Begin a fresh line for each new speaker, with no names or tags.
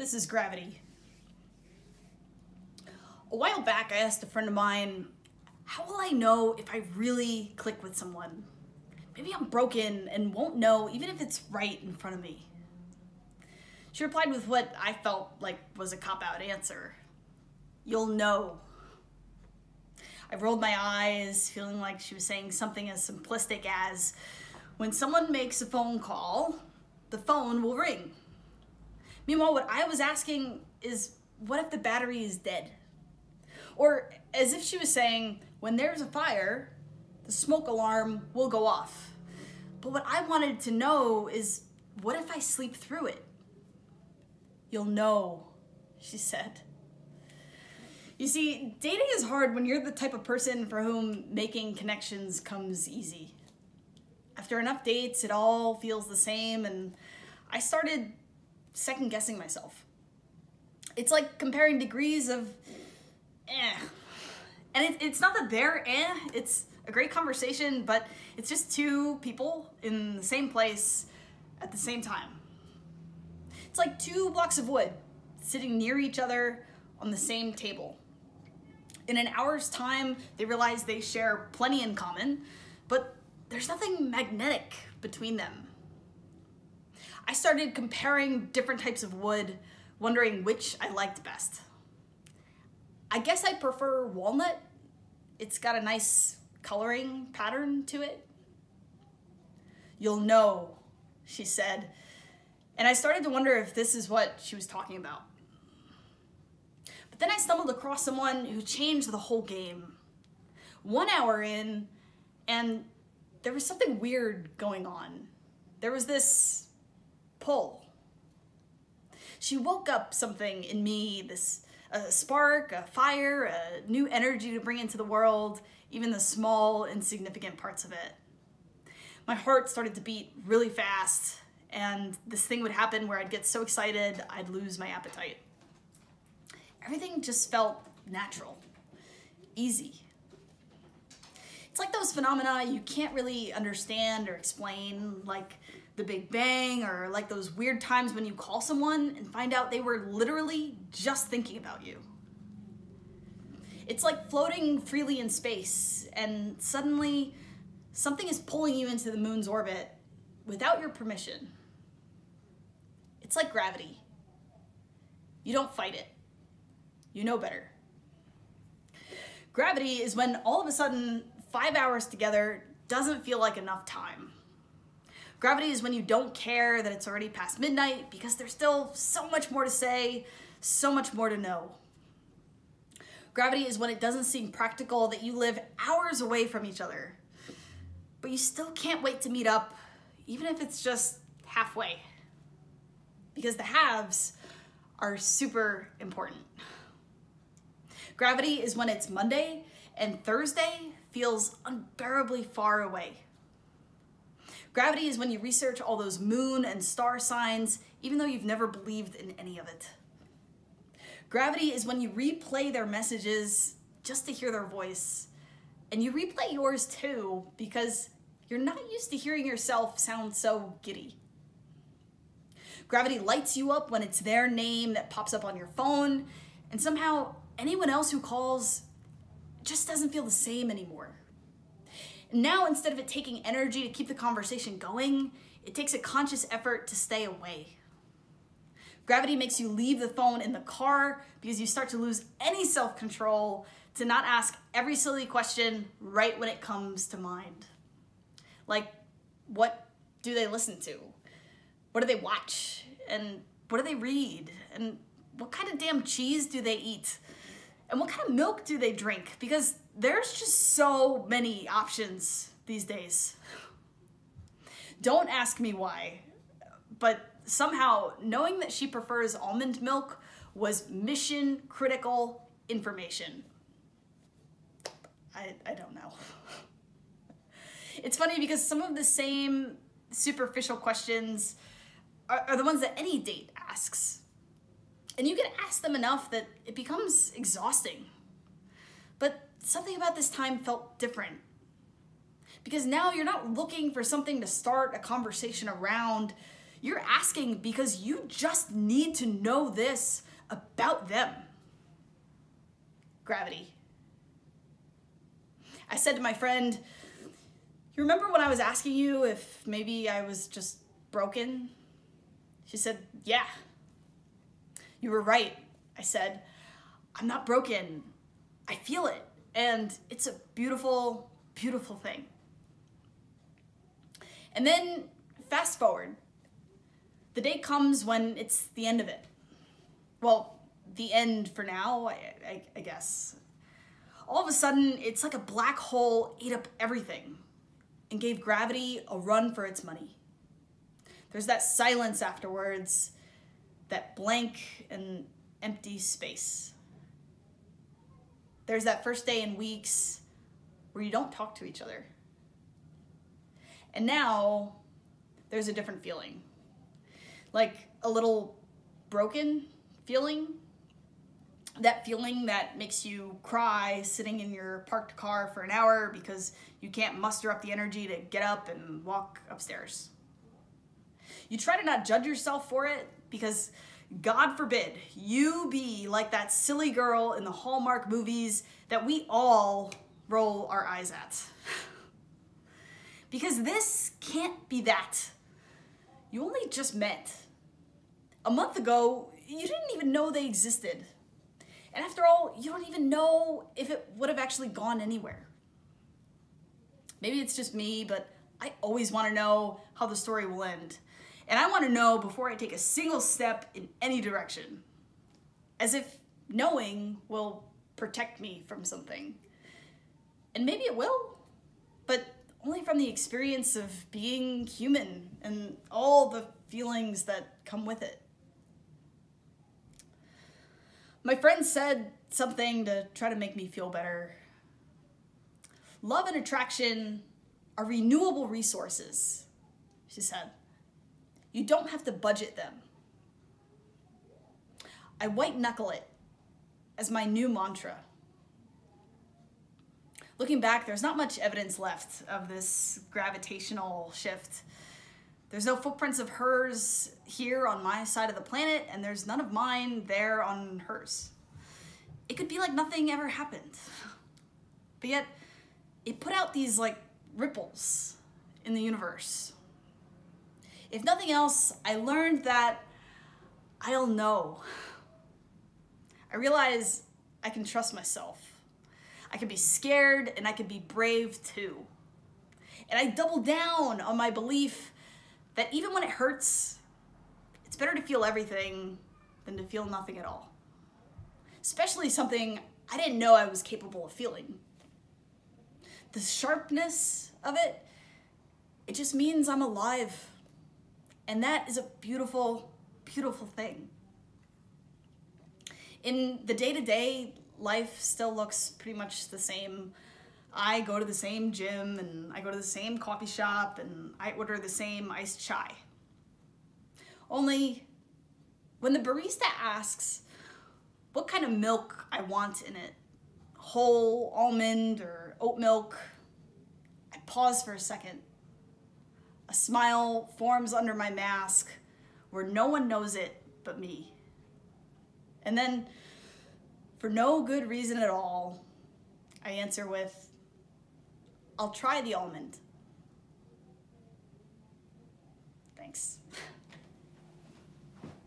This is Gravity. A while back, I asked a friend of mine, how will I know if I really click with someone? Maybe I'm broken and won't know even if it's right in front of me. She replied with what I felt like was a cop-out answer. You'll know. I rolled my eyes, feeling like she was saying something as simplistic as, when someone makes a phone call, the phone will ring. Meanwhile, what I was asking is, what if the battery is dead? Or as if she was saying, when there's a fire, the smoke alarm will go off. But what I wanted to know is, what if I sleep through it? You'll know, she said. You see, dating is hard when you're the type of person for whom making connections comes easy. After enough dates, it all feels the same, and I started second-guessing myself. It's like comparing degrees of And it's not that they're it's a great conversation, but it's just two people in the same place at the same time. It's like two blocks of wood sitting near each other on the same table. In an hour's time, they realize they share plenty in common, but there's nothing magnetic between them. I started comparing different types of wood, wondering which I liked best. I guess I prefer walnut. It's got a nice coloring pattern to it. You'll know, she said. And I started to wonder if this is what she was talking about. But then I stumbled across someone who changed the whole game. 1 hour in, and there was something weird going on. There was this pull. She woke up something in me, a spark, a fire, a new energy to bring into the world, even the small, insignificant parts of it. My heart started to beat really fast, and this thing would happen where I'd get so excited I'd lose my appetite. Everything just felt natural, easy. It's like those phenomena you can't really understand or explain, like the Big Bang, or like those weird times when you call someone and find out they were literally just thinking about you. It's like floating freely in space, and suddenly something is pulling you into the moon's orbit without your permission. It's like gravity. You don't fight it. You know better. Gravity is when all of a sudden 5 hours together doesn't feel like enough time. Gravity is when you don't care that it's already past midnight because there's still so much more to say, so much more to know. Gravity is when it doesn't seem practical that you live hours away from each other, but you still can't wait to meet up, even if it's just halfway. Because the halves are super important. Gravity is when it's Monday and Thursday feels unbearably far away. Gravity is when you research all those moon and star signs, even though you've never believed in any of it. Gravity is when you replay their messages just to hear their voice. And you replay yours too, because you're not used to hearing yourself sound so giddy. Gravity lights you up when it's their name that pops up on your phone, and somehow anyone else who calls just doesn't feel the same anymore. Now, instead of it taking energy to keep the conversation going, it takes a conscious effort to stay away. Gravity makes you leave the phone in the car because you start to lose any self-control to not ask every silly question right when it comes to mind. Like, what do they listen to? What do they watch? And what do they read? And what kind of damn cheese do they eat? And what kind of milk do they drink? Because there's just so many options these days. Don't ask me why, but somehow knowing that she prefers almond milk was mission critical information. I don't know. It's funny because some of the same superficial questions are the ones that any date asks. And you can ask them enough that it becomes exhausting. But something about this time felt different. Because now you're not looking for something to start a conversation around. You're asking because you just need to know this about them. Gravity. I said to my friend, you remember when I was asking you if maybe I was just broken? She said, yeah. You were right, I said. I'm not broken. I feel it. And it's a beautiful, beautiful thing. And then fast forward. The day comes when it's the end of it. Well, the end for now, I guess. All of a sudden, it's like a black hole ate up everything and gave gravity a run for its money. There's that silence afterwards, that blank and empty space. There's that first day in weeks where you don't talk to each other. And now there's a different feeling. Like a little broken feeling. That feeling that makes you cry sitting in your parked car for an hour because you can't muster up the energy to get up and walk upstairs. You try to not judge yourself for it because God forbid you be like that silly girl in the Hallmark movies that we all roll our eyes at. Because this can't be that. You only just met. A month ago, you didn't even know they existed. And after all, you don't even know if it would have actually gone anywhere. Maybe it's just me, but I always want to know how the story will end. And I want to know before I take a single step in any direction. As if knowing will protect me from something. And maybe it will, but only from the experience of being human and all the feelings that come with it. My friend said something to try to make me feel better. Love and attraction are renewable resources, she said. You don't have to budget them. I white knuckle it as my new mantra. Looking back, there's not much evidence left of this gravitational shift. There's no footprints of hers here on my side of the planet, and there's none of mine there on hers. It could be like nothing ever happened. But yet, it put out these like ripples in the universe. If nothing else, I learned that I'll know. I realize I can trust myself. I can be scared and I can be brave too. And I double down on my belief that even when it hurts, it's better to feel everything than to feel nothing at all. Especially something I didn't know I was capable of feeling. The sharpness of it, it just means I'm alive. And that is a beautiful, beautiful thing. In the day-to-day, life still looks pretty much the same. I go to the same gym and I go to the same coffee shop and I order the same iced chai. Only when the barista asks what kind of milk I want in it, whole, almond, or oat milk, I pause for a second. A smile forms under my mask where no one knows it but me. And then, for no good reason at all, I answer with, I'll try the almond. Thanks.